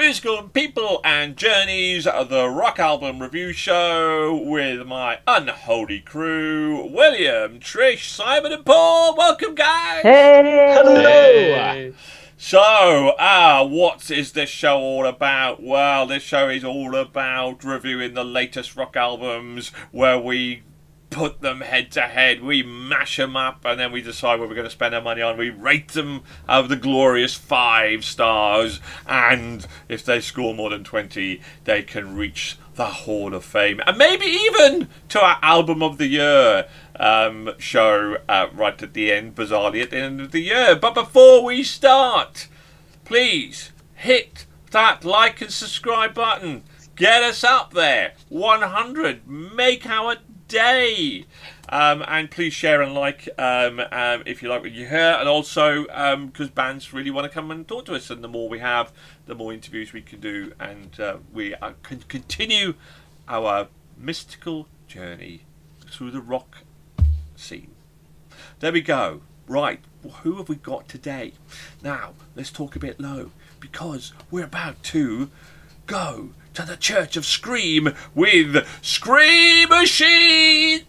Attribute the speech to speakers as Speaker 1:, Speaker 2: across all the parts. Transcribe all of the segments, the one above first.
Speaker 1: Musical People and Journeys, the rock album review show with my unholy crew, William, Trish, Simon and Paul. Welcome, guys!
Speaker 2: Hey!
Speaker 3: Hello!
Speaker 2: Hey.
Speaker 1: So, what is this show all about? Well, this show is all about reviewing the latest rock albums where we put them head to head, we mash them up, and then we decide what we're going to spend our money on. We rate them out of the glorious 5 stars, and if they score more than 20, they can reach the Hall of Fame, and maybe even to our Album of the Year show right at the end, bizarrely at the end of the year. But before we start, please hit that like and subscribe button. Get us up there. 100. Make our day. And please share and like if you like what you hear, and also because bands really want to come and talk to us, and the more we have, the more interviews we can do, and we can continue our mystical journey through the rock scene. There we go. Right, who have we got today? Now let's talk a bit low, because we're about to go to the Church of Scream with Screamachine!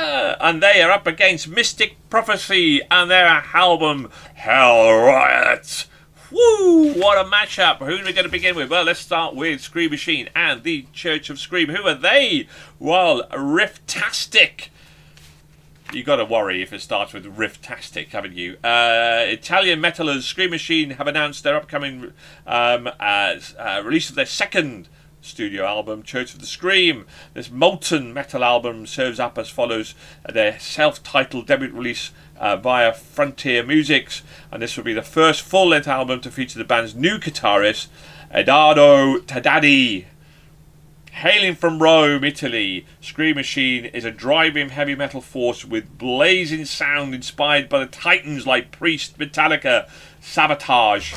Speaker 1: And they are up against Mystic Prophecy and their album Hell Riot. Woo! What a matchup. Who are we going to begin with? Well, let's start with Screamachine and the Church of Scream. Who are they? Well, Rifftastic. You got to worry if it starts with Rifftastic, haven't you? Italian metalers Screamachine have announced their upcoming release of their second studio album, Church of the Scream. This molten metal album serves up as follows their self-titled debut release via Frontier Musics, and this will be the first full-length album to feature the band's new guitarist, Edoardo Tadadi. Hailing from Rome, Italy, Screamachine is a driving heavy metal force with blazing sound inspired by the titans like Priest, Metallica, Sabotage.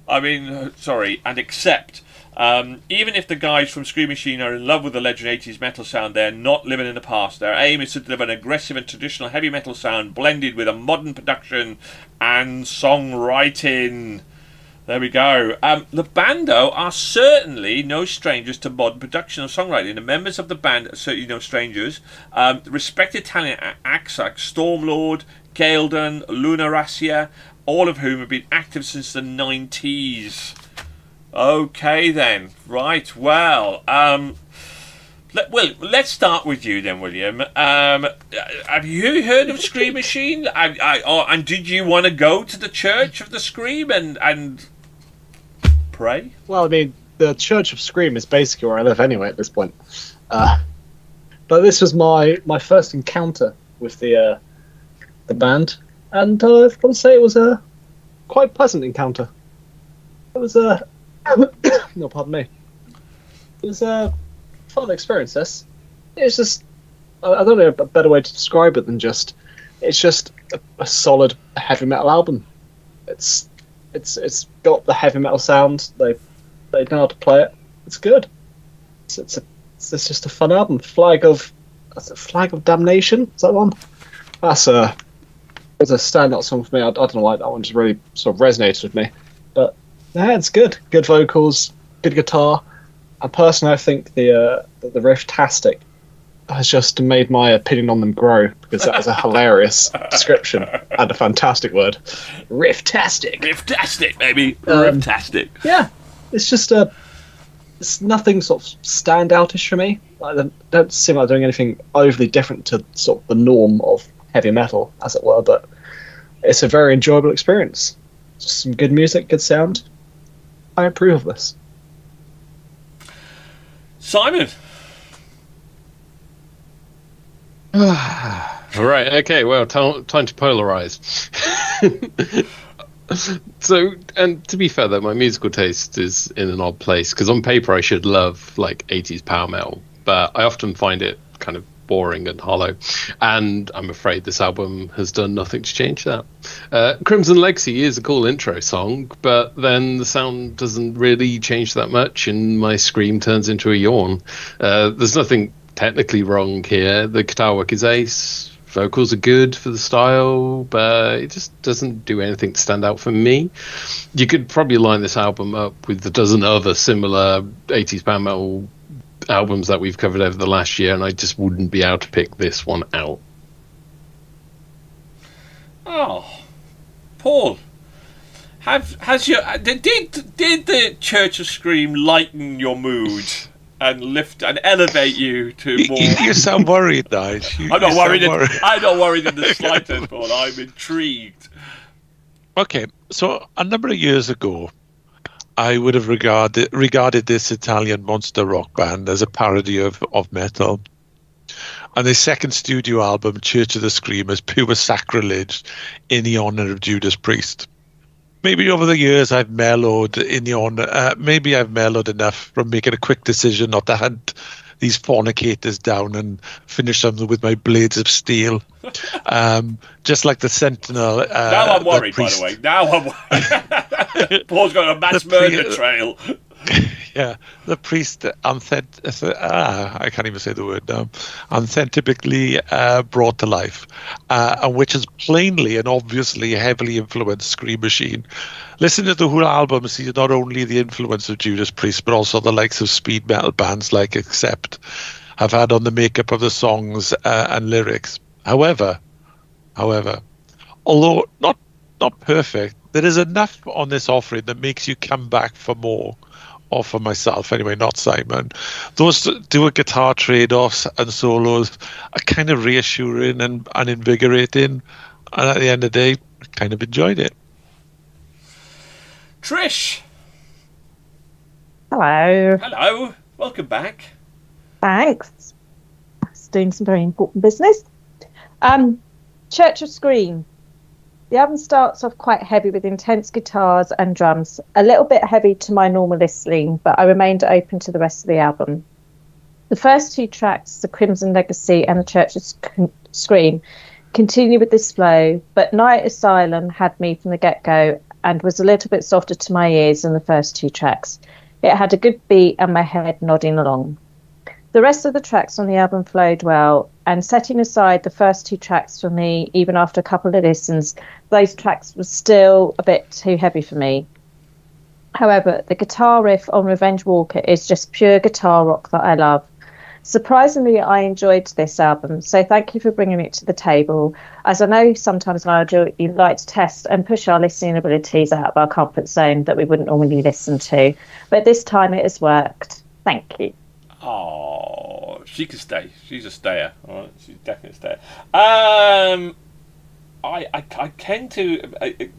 Speaker 1: And Accept. Even if the guys from Screamachine are in love with the legendary 80s metal sound, they're not living in the past. Their aim is to deliver an aggressive and traditional heavy metal sound blended with a modern production and songwriting. There we go. The band, though, are certainly no strangers to modern production and songwriting. The members of the band are certainly no strangers. Respected talent acts like Stormlord, Gaeldon, Luna Racia, all of whom have been active since the 90s. Okay, then. Right, well, let's start with you then, William. Have you heard of Screamachine? And did you want to go to the Church of the Scream and pray?
Speaker 3: Well, I mean, the Church of Scream is basically where I live anyway at this point. But this was my first encounter with the band, and I've got to say it was a quite pleasant encounter. It was a no, pardon me. It was a fun experience. It's just, I don't know a better way to describe it than it's just a solid heavy metal album. It's got the heavy metal sound. They know how to play it. It's good. It's just a fun album. Flag of Damnation. Is that one? It's a standout song for me. I don't know why that one just really sort of resonated with me. But yeah, it's good. Good vocals, good guitar. And personally, I think the Rifftastic has just made my opinion on them grow, because that is a hilarious description and a fantastic word. Rifftastic.
Speaker 1: Rifftastic, baby. Rifftastic.
Speaker 3: Yeah, it's just it's nothing sort of standoutish for me. Like, they don't seem like doing anything overly different to sort of the norm of heavy metal, as it were. But it's a very enjoyable experience. Just some good music, good sound. I approve of this.
Speaker 1: Simon.
Speaker 2: Right, okay, well, time to polarize. So, and to be fair though, my musical taste is in an odd place, because on paper I should love like 80s power metal, but I often find it kind of boring and hollow, and I'm afraid this album has done nothing to change that. Crimson Legacy is a cool intro song, but then the sound doesn't really change that much, and my scream turns into a yawn. There's nothing technically wrong here. The guitar work is ace. vocals are good for the style, but it just doesn't do anything to stand out for me. You could probably line this album up with a dozen other similar 80s power metal albums that we've covered over the last year, and I just wouldn't be able to pick this one out.
Speaker 1: Oh, Paul, has your did the Church of Scream lighten your mood and lift and elevate you to more?
Speaker 4: You sound worried, Nigel.
Speaker 1: I'm not worried. I'm not worried in the slightest, Paul. I'm intrigued.
Speaker 4: Okay, so a number of years ago, I would have regarded this Italian monster rock band as a parody of metal. And their second studio album, Church of the Scream, is pure sacrilege in the honour of Judas Priest. Maybe over the years I've mellowed in the honour. Maybe I've mellowed enough from making a quick decision not to hunt these fornicators down and finish them with my blades of steel. Just like the Sentinel.
Speaker 1: Now I'm worried, by the way. Now I'm worried. Paul's got a mass murder trail.
Speaker 4: Yeah, the priest I can't even say the word now. Authentically brought to life, and which has plainly and obviously heavily influenced Screamachine. Listen to the whole album, see not only the influence of Judas Priest, but also the likes of speed metal bands like Accept have had on the makeup of the songs and lyrics. However, although not perfect, there is enough on this offering that makes you come back for more. Or for myself, anyway, not Simon. Those dual guitar trade-offs and solos are kind of reassuring and invigorating. And at the end of the day, I kind of enjoyed it.
Speaker 1: Trish.
Speaker 5: Hello.
Speaker 1: Hello. Welcome back.
Speaker 5: Thanks. Just doing some very important business. Church of Scream. The album starts off quite heavy with intense guitars and drums, a little bit heavy to my normal listening, but I remained open to the rest of the album. The first two tracks, The Crimson Legacy and The Church of Scream, continue with this flow, but Night Asylum had me from the get-go and was a little bit softer to my ears than the first two tracks. It had a good beat and my head nodding along. The rest of the tracks on the album flowed well, and setting aside the first two tracks for me, even after a couple of listens, those tracks were still a bit too heavy for me. However, the guitar riff on Revenge Walker is just pure guitar rock that I love. Surprisingly, I enjoyed this album, so thank you for bringing it to the table. As I know sometimes, Nigel, you like to test and push our listening abilities out of our comfort zone that we wouldn't normally listen to, but this time it has worked. Thank you.
Speaker 1: Oh, she can stay. She's a stayer. All right, she's definitely a stayer. I tend to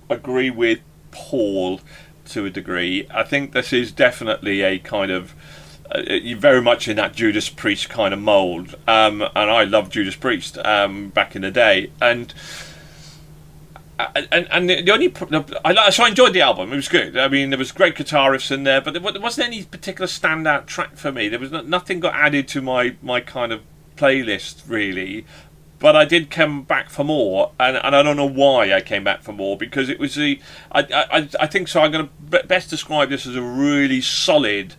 Speaker 1: agree with Paul to a degree. I think this is definitely a kind of very much in that Judas Priest kind of mould. And I loved Judas Priest back in the day, and the only so I enjoyed the album. It was good. I mean, there was great guitar riffs in there, but there wasn't any particular standout track for me. There was nothing got added to my kind of playlist really. But I did come back for more, and I don't know why I came back for more, because it was I think so. I'm going to best describe this as a really solid,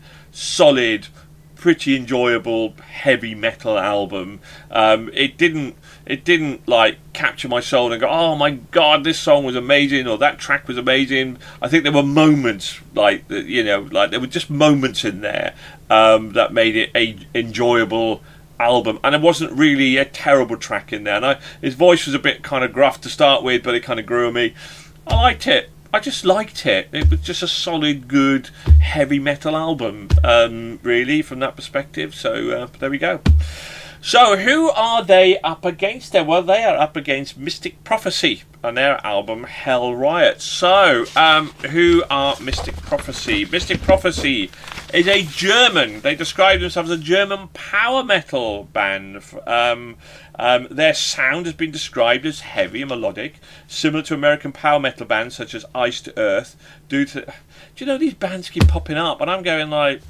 Speaker 1: pretty enjoyable heavy metal album. It didn't like capture my soul and go, oh my god, this song was amazing or that track was amazing. I think there were moments like there were just moments in there that made it a enjoyable album, and there wasn't really a terrible track in there. And his voice was a bit kind of gruff to start with, but it kind of grew on me. I liked it. I just liked it. It was just a solid, good, heavy metal album, really, from that perspective. So there we go. So who are they up against there? Well, they are up against Mystic Prophecy on their album Hell Riot. So who are Mystic Prophecy? Mystic Prophecy is a German. They describe themselves as a German power metal band. Their sound has been described as heavy and melodic, similar to American power metal bands such as Ice to Earth. Do you know these bands keep popping up, and I'm going like,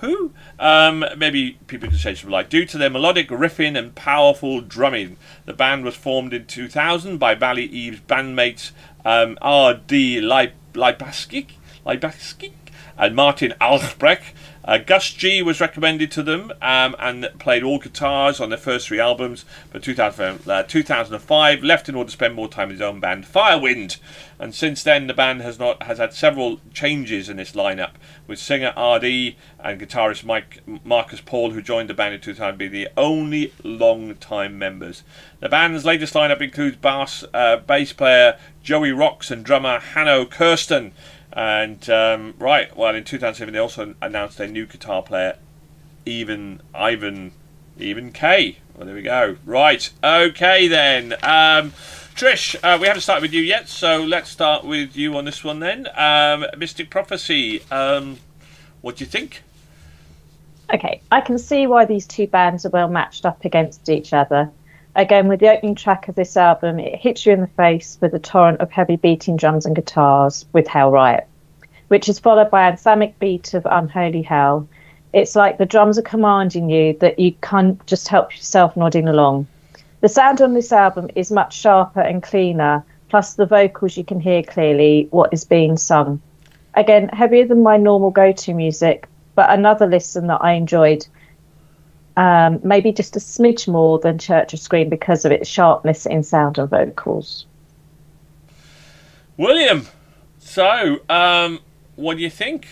Speaker 1: who? Maybe people could say something like, due to their melodic riffing and powerful drumming. The band was formed in 2000 by Valley Eve's bandmates R.D. Leipaskik Leibachski, and Martin Alsbrecht. Gus G was recommended to them and played all guitars on their first 3 albums. But 2005, left in order to spend more time with his own band, Firewind. And since then, the band has had several changes in its lineup, with singer RD and guitarist Marcus Paul, who joined the band in 2000, being the only long-time members. The band's latest lineup includes bass player Joey Rocks and drummer Hanno Kirsten. And in 2007 they also announced their new guitar player, Ivan K. Well, there we go. Right, okay then. Trish, we haven't started with you yet, so let's start with you on this one then. Mystic Prophecy, what do you think?
Speaker 5: Okay, I can see why these two bands are well matched up against each other. Again, with the opening track of this album, it hits you in the face with a torrent of heavy beating drums and guitars with Hell Riot, which is followed by an anthemic beat of Unholy Hell. It's like the drums are commanding you that you can't just help yourself nodding along. The sound on this album is much sharper and cleaner, plus the vocals you can hear clearly what is being sung. Again, heavier than my normal go-to music, but another listen that I enjoyed. Maybe just a smidge more than Church of Scream because of its sharpness in sound and vocals.
Speaker 1: William, so what do you think?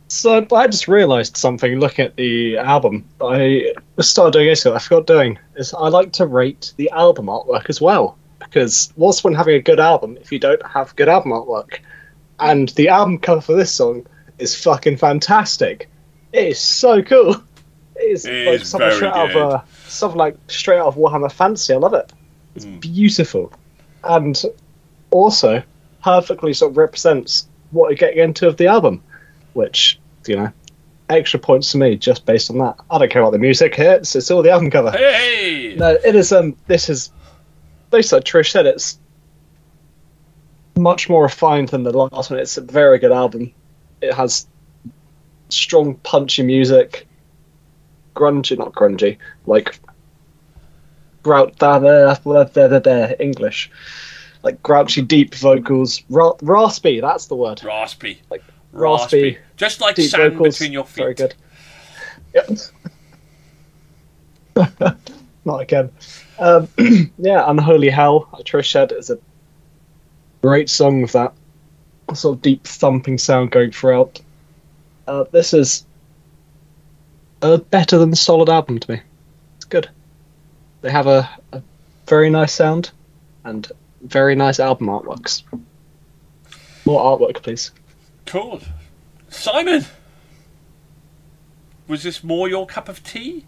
Speaker 3: So I just realised something looking at the album. I started doing this. I forgot doing is I like to rate the album artwork as well, because what's when having a good album if you don't have good album artwork? And the album cover for this song is fucking fantastic. It is so cool. It is something straight out of Warhammer Fantasy. I love it. It's beautiful, and also perfectly sort of represents what you're getting into of the album, which, extra points to me just based on that. I don't care about the music here; it's all the album cover.
Speaker 1: Hey!
Speaker 3: No, it is. This is basically like Trish said. It's much more refined than the last one. It's a very good album. It has strong, punchy music. Not grungy, like English, like grouchy deep vocals, raspy. That's the word.
Speaker 1: Raspy,
Speaker 3: like raspy,
Speaker 1: just like sand vocals, between your feet.
Speaker 3: Very good. Yep. Not again. Unholy Hell, like Trish said, is a great song with that sort of deep thumping sound going throughout. This is better than the solid album to me. It's good. They have a very nice sound and very nice album artworks. More artwork, please.
Speaker 1: Cool. Simon, was this more your cup of tea?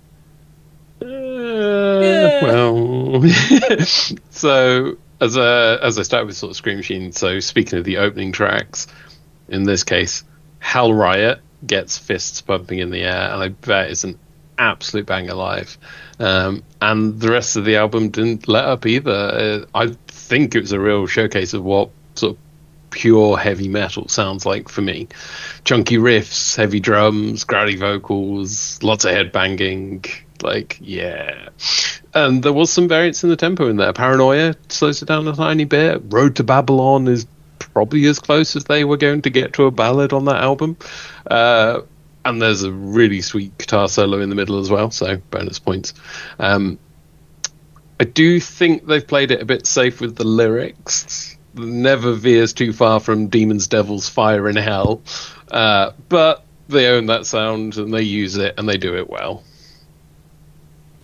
Speaker 2: Well, so as I start with sort of Screamachine, so speaking of the opening tracks, in this case, Hell Riot gets fists pumping in the air, and I bet it's an absolute banger live. And the rest of the album didn't let up either. I think it was a real showcase of what sort of pure heavy metal sounds like for me. Chunky riffs, heavy drums, growly vocals, lots of headbanging. And there was some variance in the tempo in there. Paranoia slows it down a tiny bit. Road to Babylon is probably as close as they were going to get to a ballad on that album. And there's a really sweet guitar solo in the middle as well, so bonus points. I do think they've played it a bit safe with the lyrics. Never veers too far from Demons, Devils, Fire in Hell. But they own that sound and they use it and they do it well.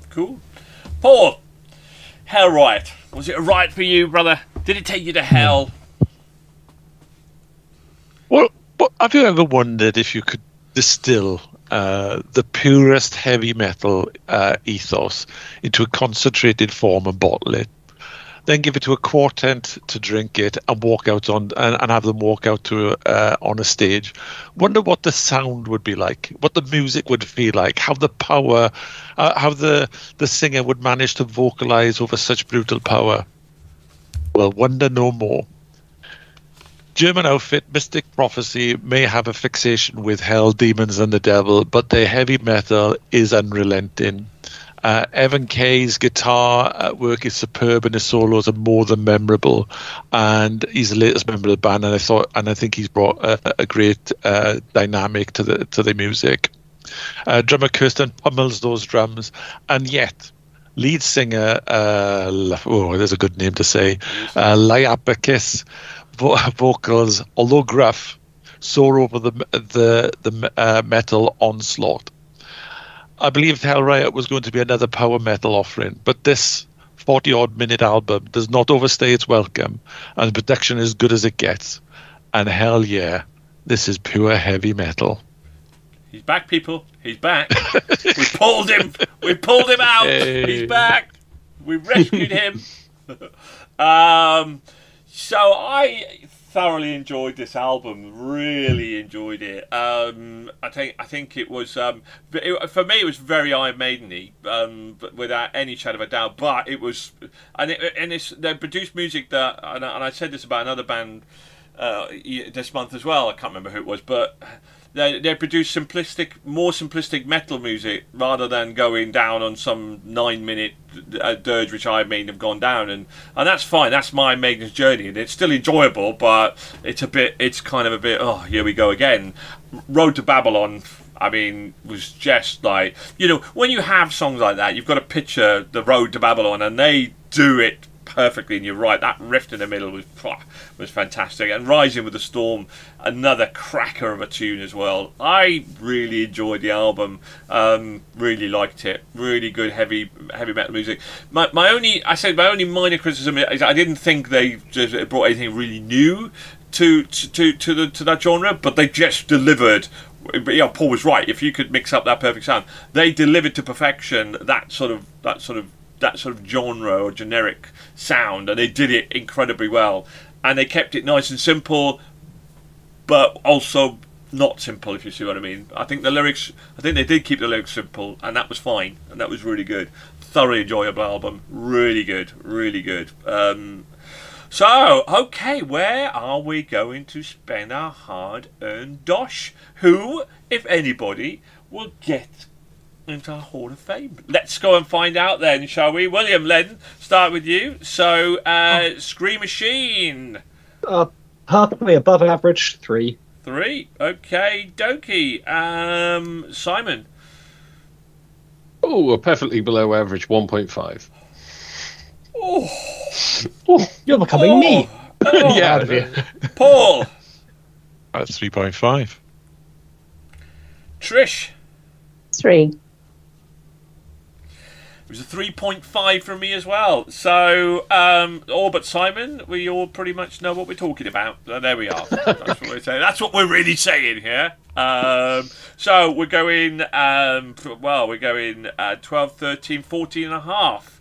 Speaker 1: Cool. Paul, Hell Riot. Was it a riot for you, brother? Did it take you to hell?
Speaker 4: Well, have you ever wondered if you could distill the purest heavy metal ethos into a concentrated form and bottle it, then give it to a quartet to drink it and walk out on and have them walk out to on a stage? Wonder what the sound would be like, what the music would feel like, how the power, how the singer would manage to vocalize over such brutal power. Well, wonder no more. German outfit Mystic Prophecy may have a fixation with hell, demons and the devil, but their heavy metal is unrelenting. Evan Kay's guitar work is superb, and his solos are more than memorable. And he's the latest member of the band, and I think he's brought a great dynamic to the music. Drummer Kirsten pummels those drums, and yet lead singer, there's a good name to say, Liapakis vocals, although gruff, soar over the metal onslaught. I believed Hell Riot was going to be another power metal offering, but this 40-odd minute album does not overstay its welcome, and the production is as good as it gets. And hell yeah, this is pure heavy metal.
Speaker 1: He's back, people. He's back. We pulled him. We pulled him out.
Speaker 4: Hey.
Speaker 1: He's back. We rescued him. So I thoroughly enjoyed this album. Really enjoyed it. I think it was for me it was very Iron Maiden-y, but without any shadow of a doubt. But it was, they produced music that, and I said this about another band this month as well. I can't remember who it was, but they produce more simplistic metal music rather than going down on some 9-minute dirge, which I mean have gone down, and that's fine. That's my Maiden's journey, and it's still enjoyable, but it's kind of a bit. Oh, here we go again. Road to Babylon, I mean, was just like, when you have songs like that, you've got to picture the Road to Babylon, and they do it perfectly. And you're right, that riff in the middle was fantastic. And Rising with the Storm, another cracker of a tune as well. I really enjoyed the album. Really liked it. Really good heavy metal music. My only minor criticism is I didn't think they just brought anything really new to that genre, but they just delivered. But yeah, Paul was right. If you could mix up that perfect sound, they delivered to perfection that sort of genre or generic sound, and they did it incredibly well. And they kept it nice and simple, but also not simple, if you see what I mean. I think they did keep the lyrics simple, and that was fine, and that was really good. Thoroughly enjoyable album. Really good, really good. So, okay, where are we going to spend our hard-earned dosh? Who, if anybody, will get into our Hall of Fame? Let's go and find out then, shall we? William, Len, start with you. So, Screamachine.
Speaker 3: Perfectly above average, 3.
Speaker 1: 3. Okay, dokie. Simon.
Speaker 2: Oh, perfectly below average, 1.5.
Speaker 3: Oh, you're becoming me.
Speaker 2: Yeah,
Speaker 3: Out of you.
Speaker 1: Paul.
Speaker 4: That's 3.5.
Speaker 1: Trish.
Speaker 5: 3.
Speaker 1: It was a 3.5 from me as well. So, all but Simon, we all pretty much know what we're talking about. There we are. That's what we're saying. That's what we're really saying here. So we're going, 12, 13, 14 and a half.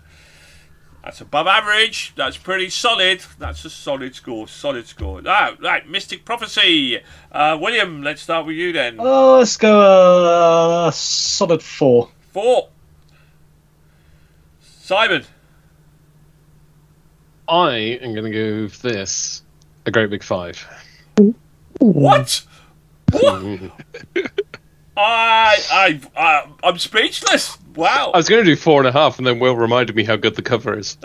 Speaker 1: That's above average. That's pretty solid. That's a solid score. Solid score. Right, Mystic Prophecy. William, let's start with you then.
Speaker 3: Oh, let's go solid 4.
Speaker 1: 4. Simon.
Speaker 2: I am going to go with this a great big 5.
Speaker 1: What? I'm speechless. Wow.
Speaker 2: I was going to do 4.5, and then Will reminded me how good the cover is.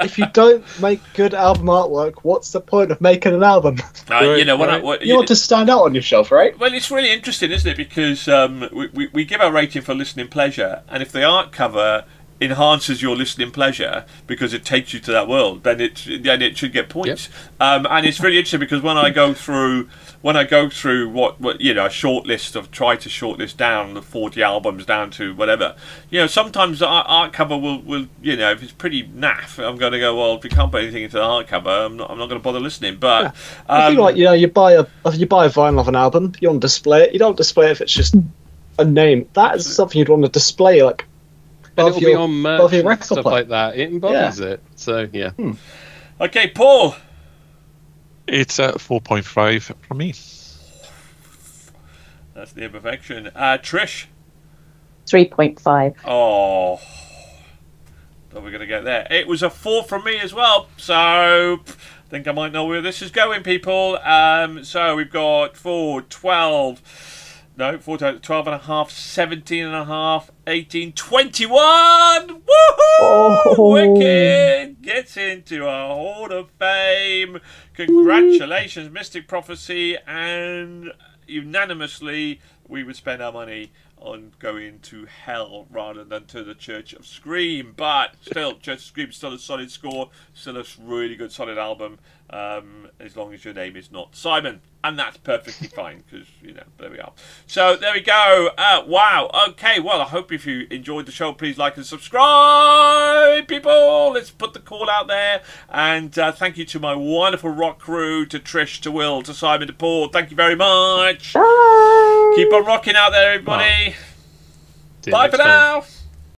Speaker 3: If you don't make good album artwork, what's the point of making an album?
Speaker 1: You
Speaker 3: want to stand out on your shelf, right?
Speaker 1: Well, it's really interesting, isn't it? Because we give our rating for listening pleasure, and if the art cover enhances your listening pleasure because it takes you to that world, then it should get points. Yep. And it's really interesting because when I go through what a shortlist of try to shortlist down the 40 albums down to whatever, sometimes the art cover will if it's pretty naff, I'm going to go, well, if you can't put anything into the art cover, I'm not going to bother listening. But
Speaker 3: I feel like you buy a vinyl of an album, you want to display it. You don't display it if it's just a name. That is something you'd want to display, like.
Speaker 2: And it'll be on merch and stuff like that. It embodies it. So, yeah.
Speaker 1: Okay, Paul.
Speaker 4: It's 4.5 from me.
Speaker 1: That's near perfection. Trish.
Speaker 5: 3.5.
Speaker 1: Oh. Thought we're going to get there. It was a 4 from me as well. So, I think I might know where this is going, people. So, we've got 4, 12... No, 14, 12 and a half, 17 and a half, 18, 21. Woohoo!
Speaker 5: Oh.
Speaker 1: Wicked gets into our Hall of Fame. Congratulations, Mystic Prophecy, and unanimously we would spend our money on going to hell rather than to the Church of Scream. But still, Church of Scream is still a solid score, still a really good, solid album, as long as your name is not Simon. And that's perfectly fine, because, you know, there we are. So, there we go. Wow. Okay, well, I hope if you enjoyed the show, please like and subscribe, people. Let's put the call out there. And thank you to my wonderful rock crew, to Trish, to Will, to Simon, to Paul. Thank you very much.
Speaker 5: Bye.
Speaker 1: Keep on rocking out there, everybody.
Speaker 2: See you
Speaker 1: Bye
Speaker 2: next
Speaker 1: for
Speaker 2: time.
Speaker 1: now.